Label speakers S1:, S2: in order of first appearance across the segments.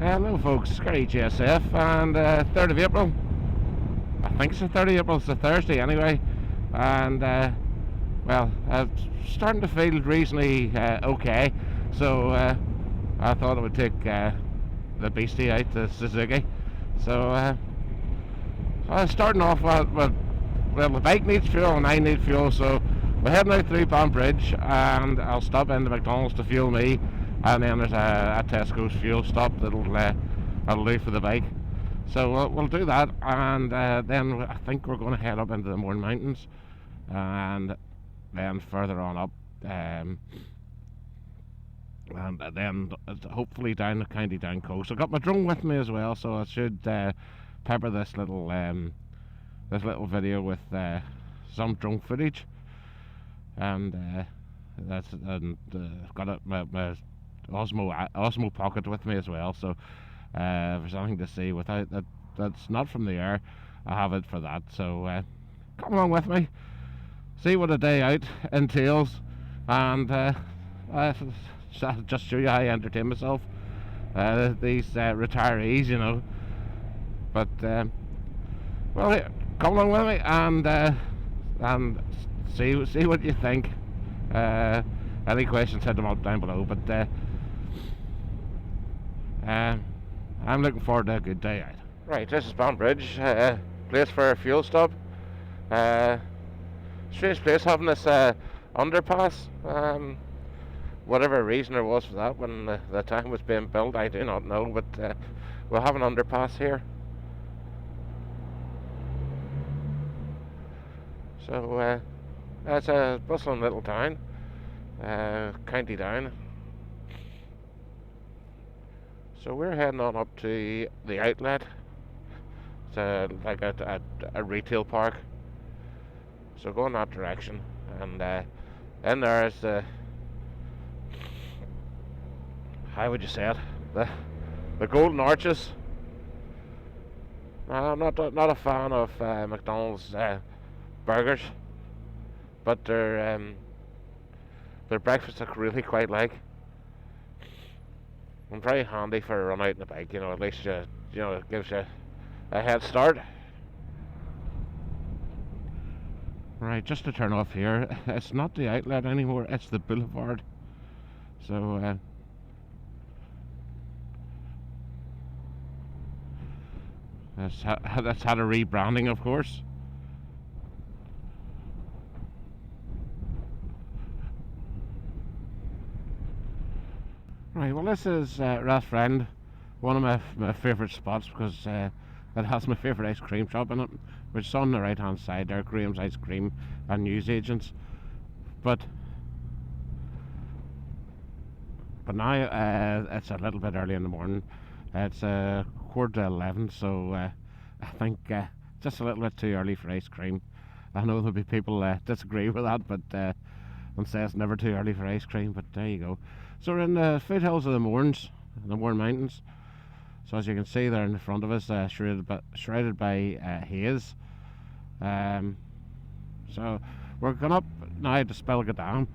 S1: Hello folks, Suzuki GSF, and 3rd of April, I think it's the 3rd of April, it's a Thursday anyway, and well, I'm starting to feel reasonably okay, so I thought I would take the beastie out, the Suzuki. So I was starting off well, the bike needs fuel and I need fuel, so we're heading out through Bridge, and I'll stop into McDonald's to fuel me, and then there's a Tesco's fuel stop that'll do for the bike. So we'll do that, and then I think we're going to head up into the Mourne Mountains, and then further on up, and then hopefully down the County Down coast. I've got my drone with me as well, so I should pepper this little video with some drone footage, and I've got my Osmo Pocket with me as well, so if there's anything to see without that's not from the air, I have it for that. So come along with me, see what a day out entails, and just show you how I entertain myself. These retirees, you know. But well, here, come along with me and see what you think. Any questions, hit them up down below. But I'm looking forward to a good day out. Right, this is Bridge, place for a fuel stop. Strange place having this underpass. Whatever reason there was for that when the time was being built, I do not know. But we'll have an underpass here. So it's a bustling little town, County Down. So we're heading on up to the outlet. It's like a retail park. So go in that direction, and in there is the, how would you say it, the Golden Arches. Now, I'm not a fan of McDonald's burgers, but their breakfasts I really quite like. And very handy for a run out in the bike, you know. At least you know, it gives you a head start. Right, just to turn off here, it's not the outlet anymore, it's the boulevard. So that's had a rebranding, of course. Right, well, this is Rath Friend, one of my favourite spots, because it has my favourite ice cream shop in it, which is on the right hand side there, Graham's Ice Cream and Newsagents. But now it's a little bit early in the morning. It's 11:15, so I think just a little bit too early for ice cream. I know there'll be people disagree with that, but and say it's never too early for ice cream, but there you go. So we're in the foothills of the Mourne Mountains. So as you can see there in the front of us, shrouded by haze. So we're going up now to Spelga Dam.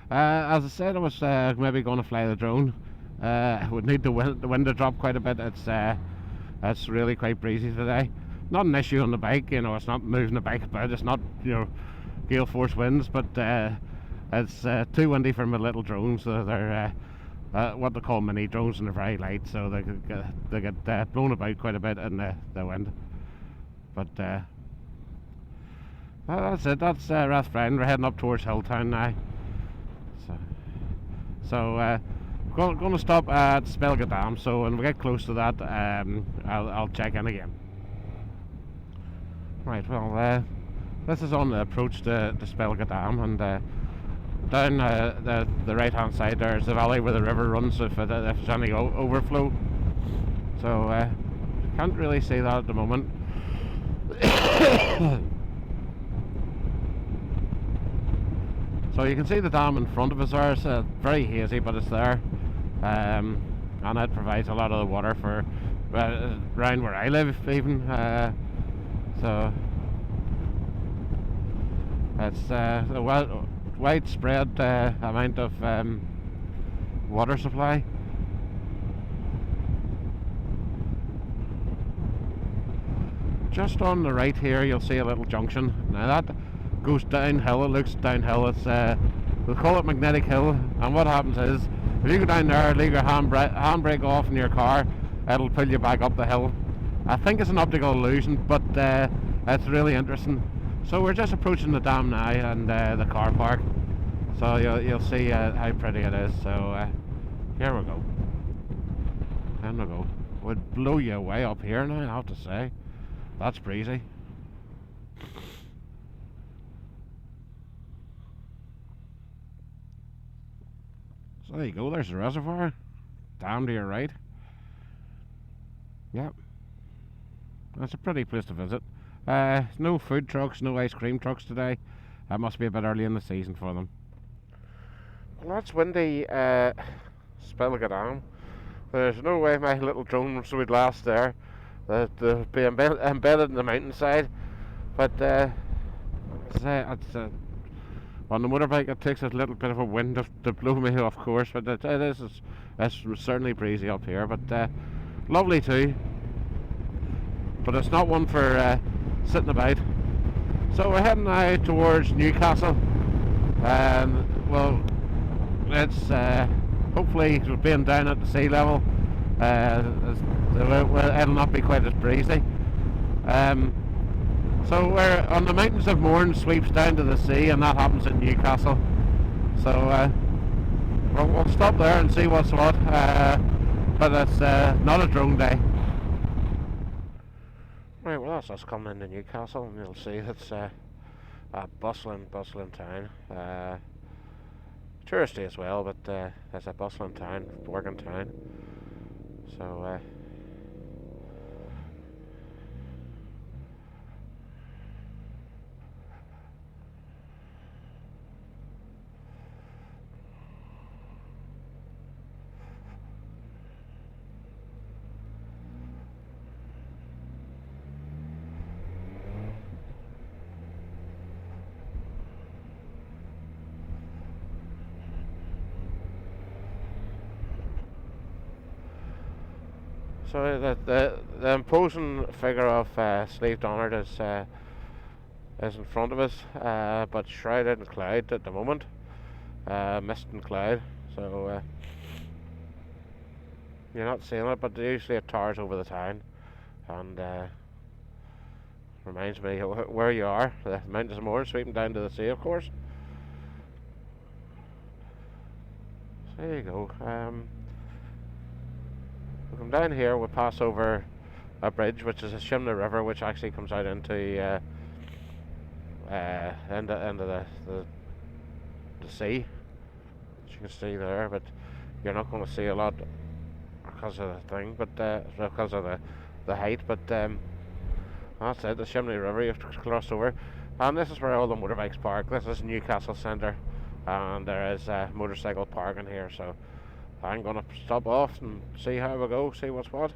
S1: As I said, I was maybe going to fly the drone. I would need the wind to drop quite a bit. It's really quite breezy today. Not an issue on the bike, you know. It's not moving the bike about. It's not, you know, gale force winds, but it's too windy for my little drones. So they're what they call mini drones, and they're very light, so they get blown about quite a bit in the wind. But that's it. That's Rath Friend. We're heading up towards Hilltown now. So going to stop at Spelga Dam. So when we get close to that, I'll check in again. Right. Well, this is on the approach to Spelga Dam, and down the right hand side there is the valley where the river runs if there's any overflow. So can't really see that at the moment. So you can see the dam in front of us there. It's very hazy, but it's there, and it provides a lot of the water for around where I live even. So it's a widespread amount of water supply. just on the right here you'll see a little junction. Now that goes downhill, it looks downhill. It's we'll call it Magnetic Hill, and what happens is if you go down there, leave your handbrake off in your car, it'll pull you back up the hill. I think it's an optical illusion, but it's really interesting. So we're just approaching the dam now and the car park, so you'll see how pretty it is. So here we go. And we go. Would blow you away up here now, I have to say. That's breezy. So there you go, there's the reservoir. Dam to your right. Yep. That's a pretty place to visit. No food trucks, no ice cream trucks today. That must be a bit early in the season for them. Well, that's windy Spelga Dam. There's no way my little drone would last there. They'd be embedded in the mountainside. But on the motorbike it takes a little bit of a wind to blow me off course, but it's certainly breezy up here, but lovely too. But it's not one for sitting about. So we're heading now towards Newcastle, and well, it's hopefully being down at the sea level, it'll not be quite as breezy. So we're on the mountains of Mourne, sweeps down to the sea, and that happens in Newcastle. So we'll stop there and see what's what, but it's not a drone day. Right, well that's us coming into Newcastle, and you'll see it's a bustling town. Touristy as well, but it's a bustling town, working town. So the imposing figure of Slave Donard is in front of us, but shrouded in cloud at the moment, mist and cloud. So you're not seeing it, but usually it towers over the town, and reminds me of where you are. The mountains of Mourne sweeping down to the sea, of course. So there you go. We come down here, we pass over a bridge, which is a Chimney River, which actually comes out into the sea, as you can see there. But you're not going to see a lot because of the thing, but because of the height. But that's it, the Chimney River you have to cross over, and this is where all the motorbikes park. This is Newcastle Centre, and there is motorcycle parking here. So I'm going to stop off and see how we go, see what's what.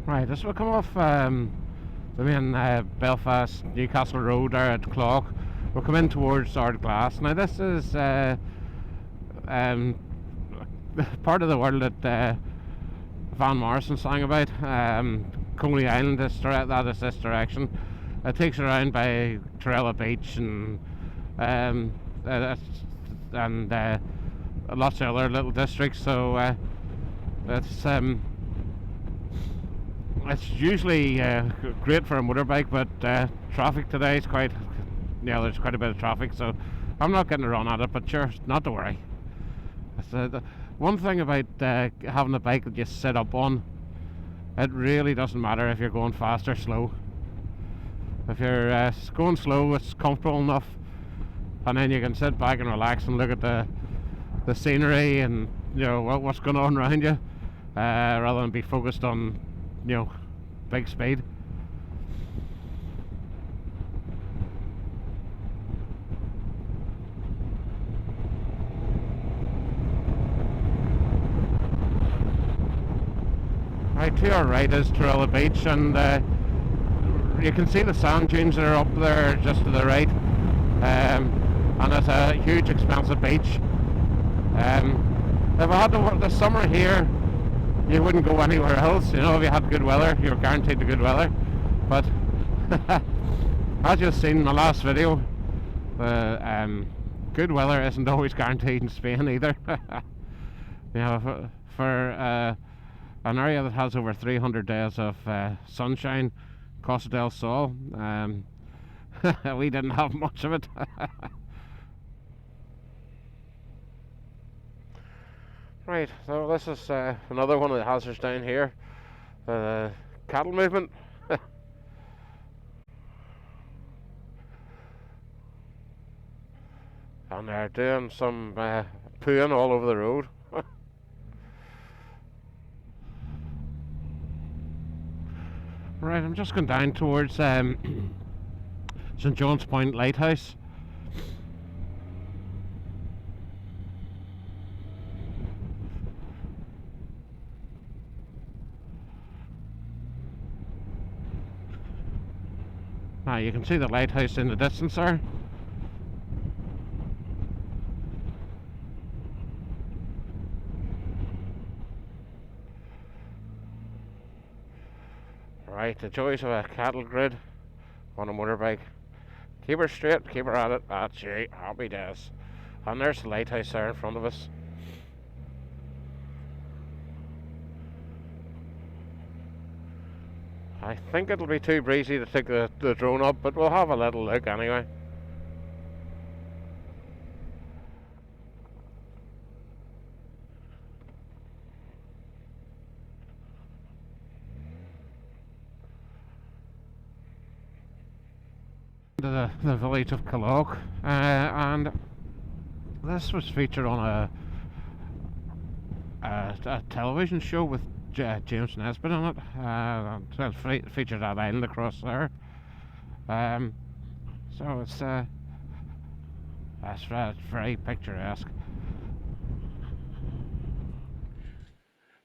S1: Right, as we come off the main Belfast Newcastle Road there at Clough, we'll come in towards Ardglass. Now this is part of the world that Van Morrison sang about. Coney Island, that is this direction. It takes you around by Torella Beach and lots of other little districts. So it's usually great for a motorbike, but traffic today is there's quite a bit of traffic, so I'm not getting a run at it, but sure, not to worry. The one thing about having a bike that you sit up on, it really doesn't matter if you're going fast or slow. If you're going slow, it's comfortable enough, and then you can sit back and relax and look at the scenery and what's going on around you, rather than be focused on big speed. Right to our right is Torella Beach, and you can see the sand dunes that are up there just to the right, and it's a huge expansive beach. If I had to work this summer here, you wouldn't go anywhere else. You know, if you had good weather, you're guaranteed the good weather. But as you've seen in my last video, the good weather isn't always guaranteed in Spain either. You know, for an area that has over 300 days of sunshine, Costa del Sol, we didn't have much of it. Right, so this is another one of the hazards down here, the cattle movement. And they're doing some pooing all over the road. Right, I'm just going down towards St John's Point Lighthouse. Now you can see the lighthouse in the distance there. Right, the joys of a cattle grid on a motorbike. Keep her straight, keep her at it. That's you, happy days. And there's the lighthouse there in front of us. I think it'll be too breezy to take the drone up, but we'll have a little look anyway. The village of Killock, and this was featured on a television show with James Nesbitt on it. It featured that island across there, so it's that's very picturesque.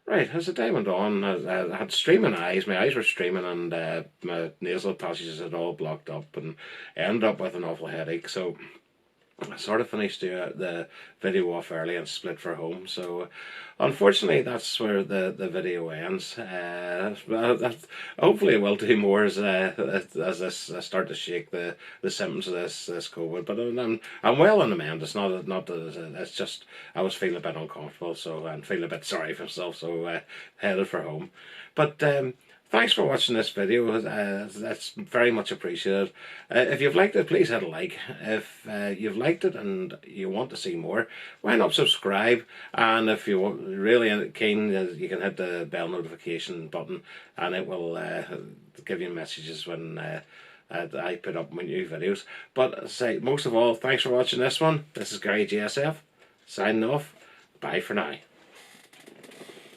S1: Right, as the day went on, I had streaming eyes. My eyes were streaming, and my nasal passages had all blocked up, and I ended up with an awful headache. So I sort of finished the video off early and split for home. So unfortunately, that's where the video ends. Hopefully, it will do more as I start to shake the symptoms of this COVID. But I'm well on the mend. It's not it's just I was feeling a bit uncomfortable, so I'm feeling a bit sorry for myself. So headed for home. But thanks for watching this video. That's very much appreciated. If you've liked it, please hit a like. If you've liked it and you want to see more, why not subscribe? And if you're really keen, you can hit the bell notification button, and it will give you messages when I put up my new videos. But say most of all, thanks for watching this one. This is Gary GSF signing off. Bye for now.